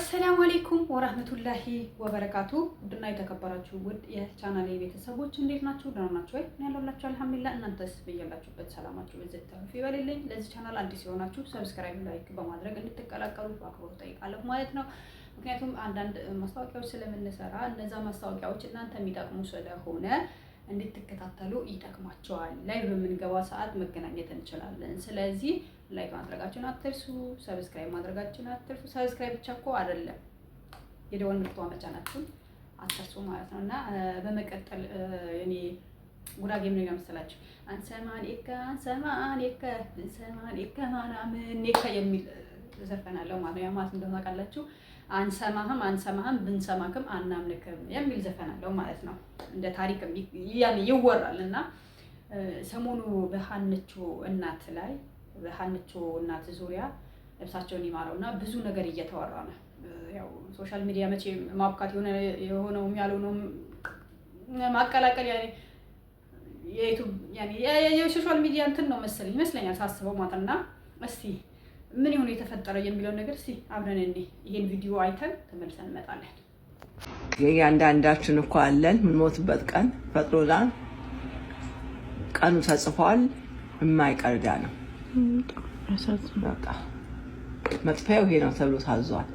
አሰላሙ አለይኩም ወራህመቱላሂ ወበረካቱ። ውድና የተከበራችሁ ውድ የቻናሌ ቤተሰቦች እንዴት ናችሁ? ደህና ናችሁ ወይ? እኔ ያለሁላችሁ አልሐምዱሊላህ። እናንተስ በያላችሁበት ሰላማችሁ በዚህ ተርፍ ይበልልኝ። ለዚህ ቻናል አዲስ የሆናችሁ ሰብስክራይብ፣ ላይክ በማድረግ እንድትቀላቀሉ በአክብሮት ጠይቃለሁ ማለት ነው። ምክንያቱም አንዳንድ ማስታወቂያዎች ስለምንሰራ እነዛ ማስታወቂያዎች እናንተ የሚጠቅሙ ስለሆነ እንድትከታተሉ ይጠቅማቸዋል። ላይ በምንገባ ሰዓት መገናኘት እንችላለን። ስለዚህ ላይክ ማድረጋችሁን አትርሱ፣ ሰብስክራይብ ማድረጋችሁን አትርሱ። ሰብስክራይብ ብቻ እኮ አይደለም የደወል ምልክቱን መጫናችሁን አትርሱ ማለት ነው። እና በመቀጠል እኔ ጉራጌ ምን ይመስላችሁ? አንሰማኔከ ማናምን ኔከ የሚል ዘፈናለው ማለት ነው። ያ ማለት እንደሆነ ታውቃላችሁ። አንሰማህም ብንሰማክም አናምንክም የሚል ዘፈናለው ማለት ነው። እንደ ታሪክም ያኔ ይወራል። እና ሰሞኑ በሀንቾ እናት ዙሪያ ነፍሳቸውን ይማረውና ብዙ ነገር እየተወራ ነው። ያው ሶሻል ሚዲያ መቼ ማብካት የሆነው ያልሆነው ማቀላቀል የሶሻል ሚዲያ እንትን ነው መሰለኝ ይመስለኛል ሳስበው ማለት እና እስቲ ምን ይሁን የተፈጠረው የሚለው ነገር እስቲ አብረን ይሄን ቪዲዮ አይተን ተመልሰን እንመጣለን። የእያንዳንዳችን እኮ አለን የምንሞትበት ቀን ፈጥሮናል። ቀኑ ተጽፏል። የማይቀርዳ ነው። በቃ መጥፊያው ይሄ ነው ተብሎ ታዟል።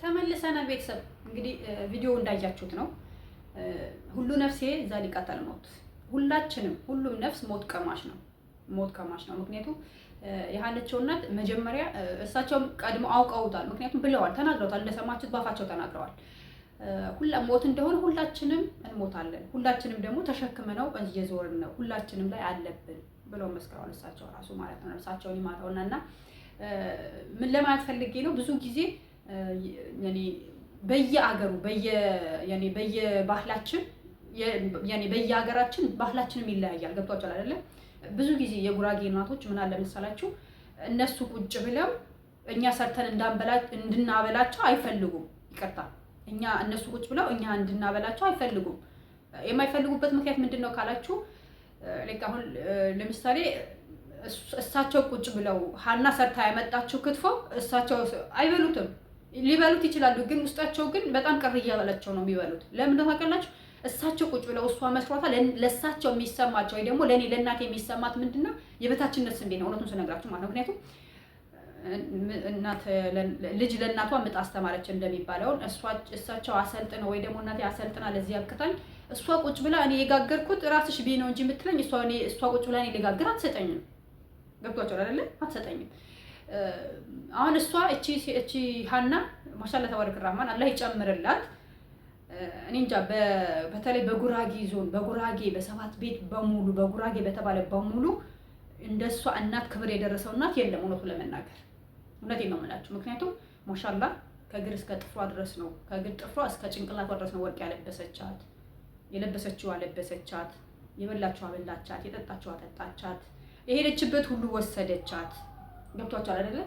ተመልሰናል። ቤተሰብ እንግዲህ ቪዲዮ እንዳያችሁት ነው። ሁሉ ነፍሴ ዛሊቃተል ሞት፣ ሁሉም ነፍስ ሞት ቀማሽ ነው። ምክንያቱም የሀንቾ እናት መጀመሪያ እሳቸውም ቀድሞ አውቀውታል። ምክንያቱም ብለዋል፣ ተናግረውታል። እንደሰማችሁት ባፋቸው ተናግረዋል። ሞት እንደሆነ ሁላችንም እንሞታለን፣ ሁላችንም ደግሞ ተሸክመነው እየዞርን ነው፣ ሁላችንም ላይ አለብን ብለው መስክረዋል። እሳቸው ራሱ ማለት ነው። እሳቸውን ይማረውና እና ምን ለማለት ፈልጌ ነው፣ ብዙ ጊዜ በየአገሩ በየባህላችን በየሀገራችን ባህላችንም ይለያያል። ገብቷችኋል አይደለ? ብዙ ጊዜ የጉራጌ እናቶች ምን አለ መሰላችሁ፣ እነሱ ቁጭ ብለው እኛ ሰርተን እንድናበላቸው አይፈልጉም። ይቅርታ፣ እነሱ ቁጭ ብለው እኛ እንድናበላቸው አይፈልጉም። የማይፈልጉበት ምክንያት ምንድን ነው ካላችሁ፣ አሁን ለምሳሌ እሳቸው ቁጭ ብለው ሀና ሰርታ ያመጣችው ክትፎ እሳቸው አይበሉትም። ሊበሉት ይችላሉ፣ ግን ውስጣቸው ግን በጣም ቅር እያበላቸው ነው የሚበሉት። ለምን ነው ታውቃላችሁ? እሳቸው ቁጭ ብለው እሷ መስሯታ ለእሳቸው የሚሰማቸው ወይ ደግሞ ለእኔ ለእናቴ የሚሰማት ምንድነው? የበታችነት ስሜት ነው። እውነቱን ስነግራችሁ ማለት ነው። ምክንያቱም ልጅ ለእናቷ ምጥ አስተማረች እንደሚባለው እሳቸው አሰልጥነው ወይ ደግሞ እናቴ አሰልጥና ለዚህ ያብቅታኝ እሷ ቁጭ ብላ እኔ የጋገርኩት ራስሽ ቢ ነው እንጂ የምትለኝ እሷ ቁጭ ብላ እኔ ልጋግር አትሰጠኝም። ገብቷቸዋል አይደለ? አትሰጠኝም። አሁን እሷ እቺ ሀና ማሻአላ ተባረክ ረህማን አላህ ይጨምርላት። እኔ እንጃ በተለይ በጉራጌ ዞን በጉራጌ በሰባት ቤት በሙሉ በጉራጌ በተባለ በሙሉ እንደሷ እናት ክብር የደረሰው እናት የለም። እውነቱን ለመናገር እውነቴን ነው የምላችሁ። ምክንያቱም ማሻአላ ከእግር እስከ ጥፍሯ ድረስ ነው፣ ከእግር ጥፍሯ እስከ ጭንቅላቷ ድረስ ነው ወርቅ ያለበሰቻት። የለበሰችው አለበሰቻት፣ የበላችው አበላቻት፣ የጠጣችው አጠጣቻት፣ የሄደችበት ሁሉ ወሰደቻት። ገብቷችኋል አይደለ?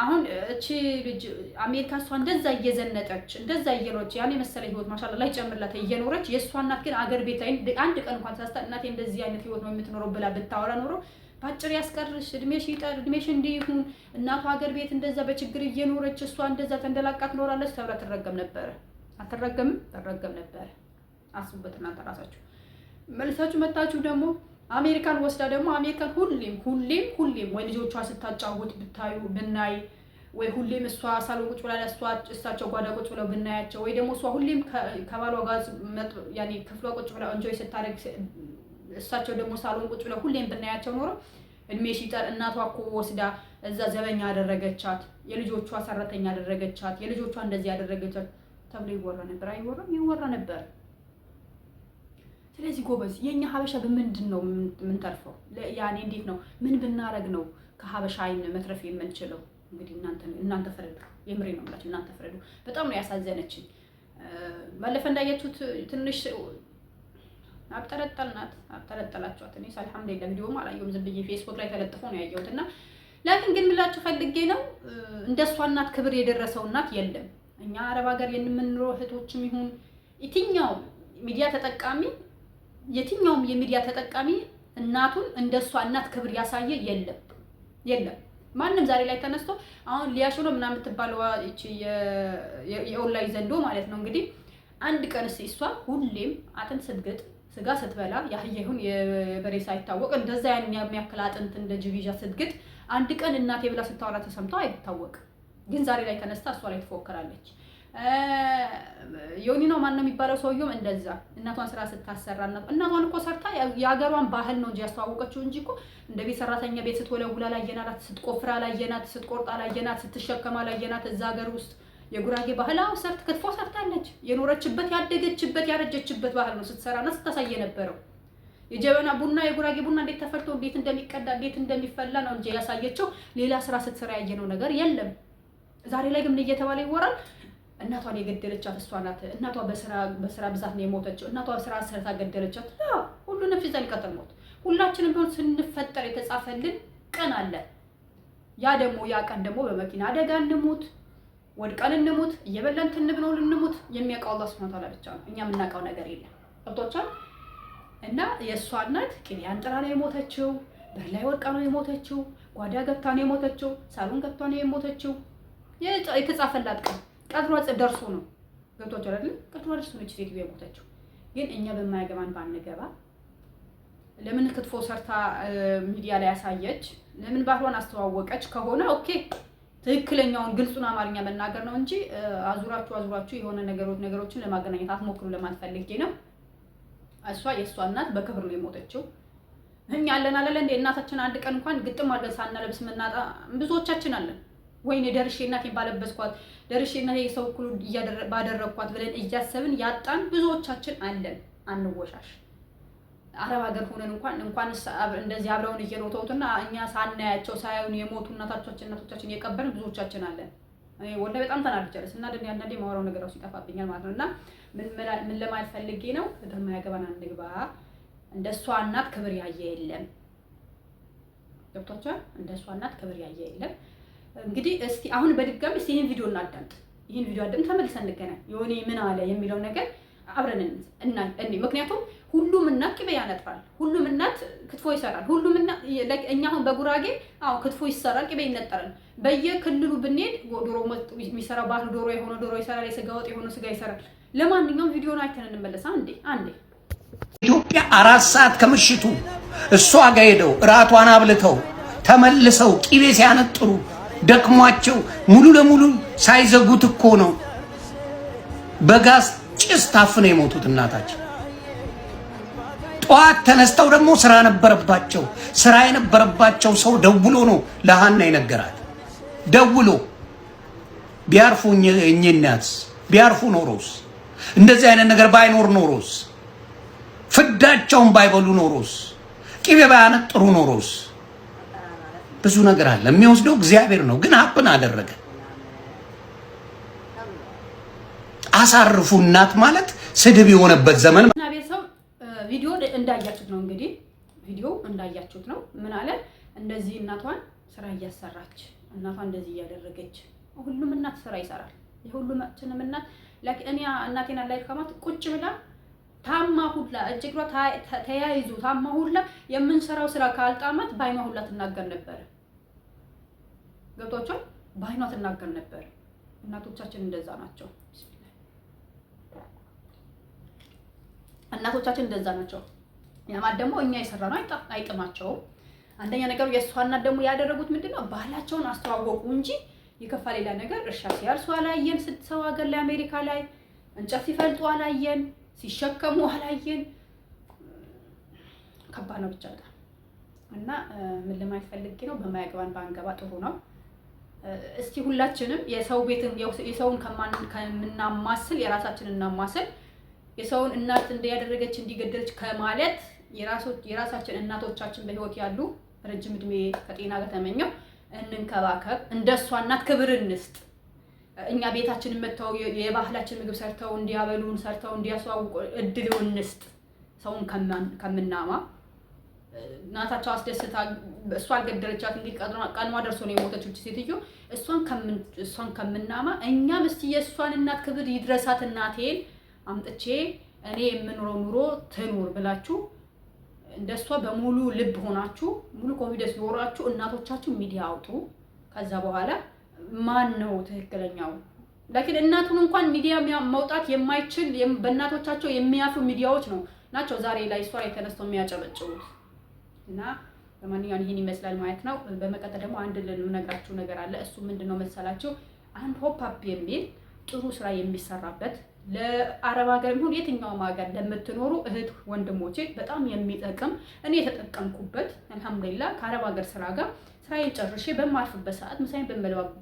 አሁን እቺ ልጅ አሜሪካ እሷ እንደዛ እየዘነጠች እንደዛ እየኖረች ያኔ መሰለ ህይወት ማሻአላ ላይ ጨምርላት እየኖረች የእሷ እናት ግን አገር ቤት ላይ አንድ ቀን እንኳን ሳስታ እናቴ እንደዚህ አይነት ህይወት ነው የምትኖረው ብላ ብታወራ ኖሮ ባጭር ያስቀርሽ፣ እድሜሽ ይጠር፣ እድሜሽ እንዲሁን እናቷ አገር ቤት እንደዛ በችግር እየኖረች እሷ እንደዛ ተንደላቃ ትኖራለች ተብላ ትረገም ነበረ። አትረገምም? ትረገም ነበረ። አስቡበት እናንተ ራሳችሁ። መልሳችሁ መታችሁ ደግሞ አሜሪካን ወስዳ ደግሞ አሜሪካን ሁሌም ወይ ልጆቿ ስታጫውት ብናይ ወይ ሁሌም እሷ ሳሎን ቁጭ ብላ እሳቸው ጓዳ ቁጭ ብለው ብናያቸው ወይ ደግሞ እሷ ሁሌም ከባሏ ጋር ያኔ ክፍሏ ቁጭ ብላ እንጆይ ስታደርግ እሳቸው ደግሞ ሳሎን ቁጭ ብለው ሁሌም ብናያቸው ኖሮ እድሜሽ ይጠር እናቷ እኮ ወስዳ እዛ ዘበኛ ያደረገቻት፣ የልጆቿ ሰራተኛ ያደረገቻት፣ የልጆቿ እንደዚህ ያደረገቻት ተብሎ ይወራ ነበር። አይወራም? ይወራ ነበር። ስለዚህ ጎበዝ የኛ ሀበሻ በምንድን ነው የምንተርፈው? ያኔ እንዴት ነው ምን ብናረግ ነው ከሀበሻ አይን መትረፍ የምንችለው? እንግዲህ እናንተ ፍረዱ። የምሬ ነው የምላችሁ፣ እናንተ ፍረዱ። በጣም ነው ያሳዘነችኝ። ባለፈ እንዳያችሁት ትንሽ አብጠለጠላችኋት። እኔ አልሐምዱሊላህ ቪዲዮም አላየሁም፣ ዝም ብዬ ፌስቡክ ላይ ተለጥፎ ነው ያየሁት። እና ላኪን ግን ምላችሁ ፈልጌ ነው እንደሷ እናት ክብር የደረሰው እናት የለም። እኛ አረብ ሀገር የምንኖረው እህቶችም ይሁን የትኛውም የሚዲያ ተጠቃሚ እናቱን እንደሷ እናት ክብር ያሳየ የለም። ማንም ዛሬ ላይ ተነስቶ አሁን ሊያሾ ነው ምናምን የምትባለው እቺ የኦንላይን ዘንዶ ማለት ነው እንግዲህ አንድ ቀን እሷ ሁሌም አጥንት ስትግጥ ስጋ ስትበላ ያህያ ይሁን የበሬ ሳይታወቅ እንደዛ ያን የሚያክል አጥንት እንደ ጅቢጃ ስትግጥ አንድ ቀን እናቴ ብላ ስታወራ ተሰምተው አይታወቅ። ግን ዛሬ ላይ ተነስታ እሷ ላይ ትፎክራለች። ዮኒ ነው ማን ነው የሚባለው ሰውየውም እንደዛ እናቷን ስራ ስታሰራ እናቷን እኮ ሰርታ የሀገሯን ባህል ነው እንጂ ያስተዋወቀችው እንጂ እኮ እንደ ቤት ሰራተኛ ቤት ስትወለውላ ላየናት፣ ስትቆፍራ ላየናት፣ ስትቆርጣ ላየናት፣ ስትሸከማ ላየናት። እዛ ሀገር ውስጥ የጉራጌ ባህላው ክትፎ ሰርታለች። የኖረችበት ያደገችበት ያረጀችበት ባህል ነው ስትሰራና ስታሳየ ነበረው። የጀበና ቡና የጉራጌ ቡና እንዴት ተፈልቶ እንዴት እንደሚቀዳ እንዴት እንደሚፈላ ነው እንጂ ያሳየችው ሌላ ስራ ስትሰራ ያየነው ነገር የለም። ዛሬ ላይ ግን እየተባለ ይወራል እናቷን የገደለቻት እሷ ናት። እናቷ በስራ ብዛት ነው የሞተችው። እናቷ ስራ ሰርታ ገደለቻት። ሁሉ ነፍስ ይዘን ቀጥል ሞት። ሁላችንም ቢሆን ስንፈጠር የተጻፈልን ቀን አለ። ያ ቀን ደግሞ በመኪና አደጋ እንሙት፣ ወድቀን እንሙት፣ እየበላን ትንብነው ልንሙት የሚያውቀው አላህ ሱብሃነሁ ወተዓላ ብቻ ነው። እኛ የምናውቀው ነገር የለም። ገብቶቻል? እና የእሷ እናት ቅቤ አንጥራ ነው የሞተችው። በር ላይ ወድቃ ነው የሞተችው። ጓዳ ገብታ ነው የሞተችው። ሳሎን ገብታ ነው የሞተችው። የተጻፈላት ቀን ቀድሯ ደርሶ ነው። ገብቶቻል አይደል? ቀድሯ ደርሶ ነው ሴትዮ የሞተችው። ግን እኛ በማያገባን ባንገባ ለምን ክትፎ ሰርታ ሚዲያ ላይ ያሳየች? ለምን ባህሏን አስተዋወቀች ከሆነ ኦኬ ትክክለኛውን ግልጹን አማርኛ መናገር ነው እንጂ አዙራችሁ የሆነ ነገሮችን ለማገናኘት አትሞክሩ ለማትፈልጌ ነው። እሷ የእሷ እናት በክብር ነው የሞተችው። እኛ አለን እንደ እናታችን አንድ ቀን እንኳን ግጥም አድርገን ሳናለብስ ምናጣ ብዙዎቻችን አለን። ወይኔ ደርሼ እናቴን ባለበስኳት ደርሼ እናቴ የሰው እኩል ባደረኳት ብለን እያሰብን ያጣን ብዙዎቻችን አለን። አንወሻሽ። አረብ ሀገር ሆነን እንኳን እንደዚህ አብረውን እየኖተውትና እኛ ሳናያቸው ሳያዩን የሞቱ እናቶቻችን የቀበርን ብዙዎቻችን አለን። እኔ ወላሂ በጣም ተናድጃለሁ እና አንዳንዴ ማወራው ነገር አውስ ይጠፋብኛል ማለት ነውና ምን ለማለት ፈልጌ ነው እንደማያገባን አንግባ። እንደሷ እናት ክብር ያየ የለም። ገብቷችኋል? እንደሷ እናት ክብር ያየ የለም። እንግዲህ እስቲ አሁን በድጋሚ ይሄን ቪዲዮ እናዳምጥ። ይሄን ቪዲዮ አድም ተመልሰን እንገናኝ። የሆነ ምን አለ የሚለው ነገር አብረን እንዴ ምክንያቱም ሁሉም እናት ቅቤ ያነጥራል። ሁሉም እናት ክትፎ ይሰራል። ሁሉም እናት እኛ አሁን በጉራጌ ክትፎ ይሰራል፣ ቅቤ ይነጠራል። በየክልሉ ብንሄድ ዶሮ የሚሰራው ባህሉ ዶሮ የሆነ ዶሮ ይሰራል፣ የስጋ ወጥ የሆነ ስጋ ይሰራል። ለማንኛውም ቪዲዮን አይተን እንመለስ። አንዴ ኢትዮጵያ 4 ሰዓት ከምሽቱ እሷ ጋር ሄደው እራቷን አብልተው ተመልሰው ቅቤ ሲያነጥሩ ደክሟቸው ሙሉ ለሙሉ ሳይዘጉት እኮ ነው በጋዝ ጭስ ታፍነው የሞቱት እናታችን። ጠዋት ተነስተው ደግሞ ስራ ነበረባቸው። ስራ የነበረባቸው ሰው ደውሎ ነው ለሃና ይነገራል። ደውሎ ቢያርፉ እኛስ ቢያርፉ ኖሮስ እንደዚህ አይነት ነገር ባይኖር ኖሮስ ፍዳቸውን ባይበሉ ኖሮስ ቅቤ ባያነጥሩ ኖሮስ ብዙ ነገር አለ። የሚወስደው እግዚአብሔር ነው። ግን ሀብን አደረገ። አሳርፉ እናት ማለት ስድብ የሆነበት ዘመን እና ቤተሰብ ቪዲዮ እንዳያችሁት ነው። እንግዲህ ቪዲዮ እንዳያችሁት ነው። ምን አለ እንደዚህ እናቷን ስራ እያሰራች እናቷን እንደዚህ እያደረገች ሁሉም እናት ስራ ይሰራል። የሁሉማችንም እናት እኔ እናቴን አላይ ከማት ቁጭ ብላ ታማ ሁላ እጅግሯ ተያይዞ ታማ ሁላ የምንሰራው ስራ ካልጣማት ባይኗ ሁላ ትናገር ነበር። ገብቷቸው ባይኗ ትናገር ነበር። እናቶቻችን እንደዛ ናቸው። እናቶቻችን እንደዛ ናቸው። ያማት ደግሞ እኛ የሰራነው አይጥማቸውም። አንደኛ ነገሩ የእሷ እናት ደግሞ ያደረጉት ምንድነው ባህላቸውን አስተዋወቁ እንጂ የከፋ ሌላ ነገር እርሻ ሲያርሱ አላየን። ሰው ሀገር ላይ አሜሪካ ላይ እንጨት ሲፈልጡ አላየን። ሲሸከሙ አላየን። ከባድ ነው ብቻ በጣም እና ምን ለማለት ፈልጌ ነው በማያገባን ባንገባ ጥሩ ነው። እስቲ ሁላችንም የሰውን ከምናማስል የራሳችንን እናማስል። የሰውን እናት እንዲያደረገች እንዲገደለች ከማለት የራሳችን እናቶቻችን በህይወት ያሉ ረጅም እድሜ ከጤና ጋር ተመኘው እንንከባከብ። እንደሷ እናት ክብር እንስጥ። እኛ ቤታችንን መተው የባህላችን ምግብ ሰርተው እንዲያበሉን ሰርተው እንዲያስተዋውቁ እድል እንስጥ። ሰውን ከምናማ እናታቸው አስደስታ እሷ አልገደለቻት እንግዲህ ቀኗ ደርሶ ነው የሞተችው ሴትዮ። እሷን ከምናማ እኛም እስቲ የእሷን እናት ክብር ይድረሳት እናቴን አምጥቼ እኔ የምኖረው ኑሮ ትኑር ብላችሁ እንደሷ በሙሉ ልብ ሆናችሁ ሙሉ ኮንፊደንስ ኖራችሁ እናቶቻችሁ ሚዲያ አውጡ። ከዛ በኋላ ማን ነው ትክክለኛው? ላኪን እናቱን እንኳን ሚዲያ መውጣት የማይችል በእናቶቻቸው የሚያፉ ሚዲያዎች ናቸው ዛሬ ላይ እሷ ላይ ተነስተው የሚያጨበጭቡት። እና ለማንኛውም ይሄን ይመስላል ማለት ነው። በመቀጠል ደግሞ አንድ ልነግራችሁ ነገር አለ። እሱ ምንድነው መሰላችሁ? አንድ ሆፕ አፕ የሚል ጥሩ ስራ የሚሰራበት ለአረብ ሀገር ይሁን የትኛውም ሀገር ለምትኖሩ እህት ወንድሞቼ በጣም የሚጠቅም እኔ የተጠቀምኩበት አልሐምዱሊላህ ከአረብ ሀገር ስራ ጋር ስራዬን ጨርሼ በማርፍበት ሰዓት ምሳዬን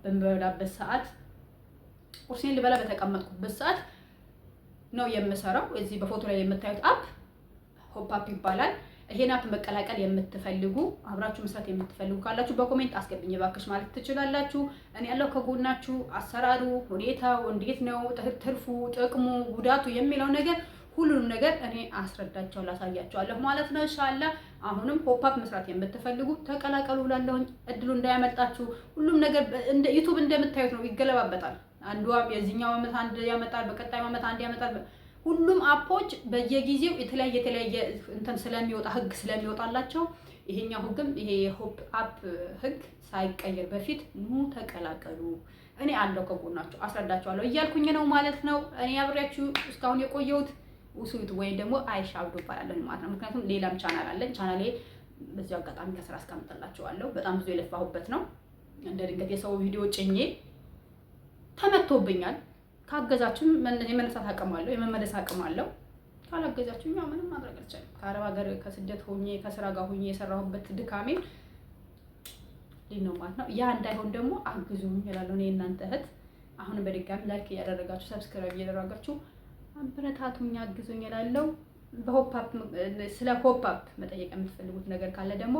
በምበላበት ሰዓት ቁርሴን ልበላ በተቀመጥኩበት ሰዓት ነው የምሰራው። እዚህ በፎቶ ላይ የምታዩት አፕ ሆፕ አፕ ይባላል። ይሄን አፕ መቀላቀል የምትፈልጉ አብራችሁ መስራት የምትፈልጉ ካላችሁ በኮሜንት አስገብኝ ባክሽ ማለት ትችላላችሁ። እኔ ያለው ከጎናችሁ አሰራሩ፣ ሁኔታው እንዴት ነው፣ ትርፉ፣ ጥቅሙ፣ ጉዳቱ የሚለው ነገር ሁሉንም ነገር እኔ አስረዳቸው ላሳያቸዋለሁ ማለት ነው ኢንሻአላህ። አሁንም ሆፕ አፕ መስራት የምትፈልጉ ተቀላቀሉ ብላለሁኝ። እድሉ እንዳያመልጣችሁ። ሁሉም ነገር እንደ ዩቲዩብ እንደምታዩት ነው፣ ይገለባበጣል። አንዱ የዚህኛው አመት አንድ ያመጣል፣ በቀጣዩ አመት አንድ ያመጣል። ሁሉም አፖች በየጊዜው የተለያየ እንትን ስለሚወጣ ህግ ስለሚወጣላቸው ይሄኛው ህግም ይሄ የሆፕ አፕ ህግ ሳይቀየር በፊት ኑ ተቀላቀሉ። እኔ አለው ከጎናችሁ አስረዳችኋለሁ እያልኩኝ ነው ማለት ነው። እኔ አብሬያችሁ እስካሁን የቆየሁት ውሱት ወይም ደግሞ አይሻ አብዱ እባላለሁ ማለት ነው። ምክንያቱም ሌላም ቻናል አለኝ። ቻናሌ በዚህ አጋጣሚ ከስራ አስቀምጥላችኋለሁ። በጣም ብዙ የለፋሁበት ነው። እንደ ድንገት የሰው ቪዲዮ ጭኜ ተመቶብኛል። ካገዛችሁም የመነሳት አቅም አለው፣ የመመለስ አቅም አለው። ካላገዛችሁኝ ያው ምንም ማድረግ አልቻልኩም። ከአረብ ሀገር ከስደት ሆኜ ከስራ ጋር ሆኜ የሰራሁበት ድካሜን ነው ማለት ነው። ያ እንዳይሆን ደግሞ አግዙኝ እላለሁ እኔ እናንተ እህት። አሁንም በድጋሚ ላይክ እያደረጋችሁ ሰብስክራይብ እያደረጋችሁ አበረታቱኝ፣ አግዙኝ እላለሁ። በሆፕ አፕ ስለ ሆፕ አፕ መጠየቅ የምትፈልጉት ነገር ካለ ደግሞ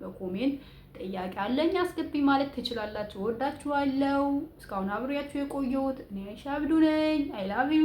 በኮሜንት ጥያቄ አለኝ አስገብኝ ማለት ትችላላችሁ። ወዳችኋለሁ። እስካሁን አብሬያችሁ የቆየሁት እኔ አይሻ አብዱ ነኝ። አይ ላቭ ዩ